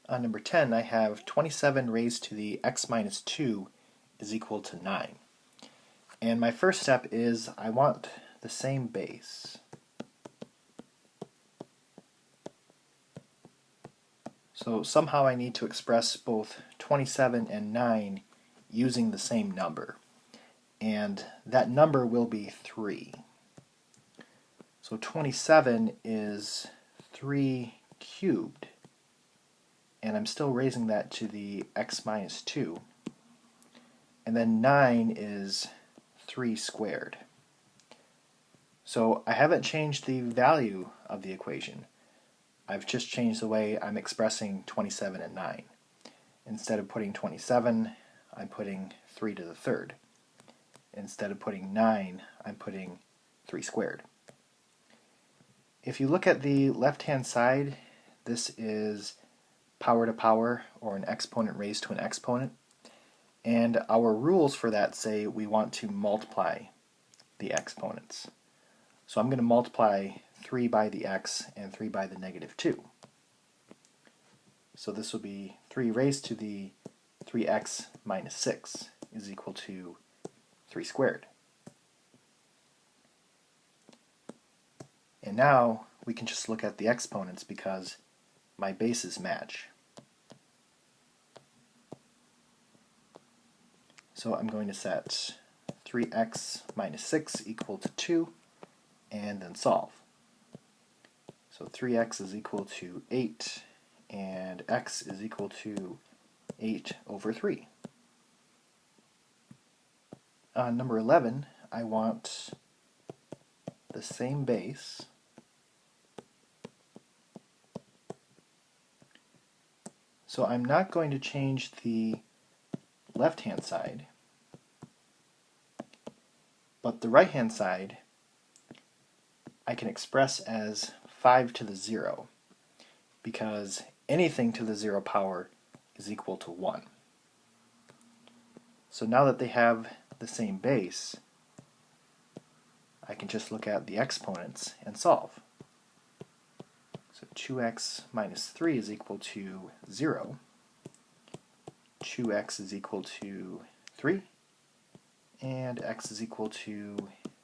On number 10, I have 27 raised to the x minus 2 is equal to 9. And my first step is I want the same base. So somehow I need to express both 27 and 9 using the same number. And that number will be 3. So 27 is 3 cubed. And I'm still raising that to the x minus 2. And then 9 is 3 squared. So I haven't changed the value of the equation. I've just changed the way I'm expressing 27 and 9. Instead of putting 27, I'm putting 3 to the third. Instead of putting 9, I'm putting 3 squared. If you look at the left-hand side, this is power to power, or an exponent raised to an exponent. And our rules for that say we want to multiply the exponents. So I'm going to multiply 3 by the x and 3 by the negative 2. So this will be 3 raised to the 3x minus 6 is equal to 3 squared. And now we can just look at the exponents because my bases match. So I'm going to set 3x minus 6 equal to 2 and then solve. So 3x is equal to 8 and x is equal to 8 over 3. On number 11, I want the same base so I'm not going to change the left-hand side, but the right-hand side I can express as 5 to the 0 because anything to the 0 power is equal to 1. So now that they have the same base, I can just look at the exponents and solve. So 2x minus 3 is equal to 0. 2x is equal to 3. And x is equal to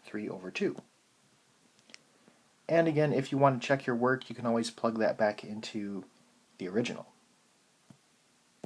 3 over 2. And again, if you want to check your work, you can always plug that back into the original.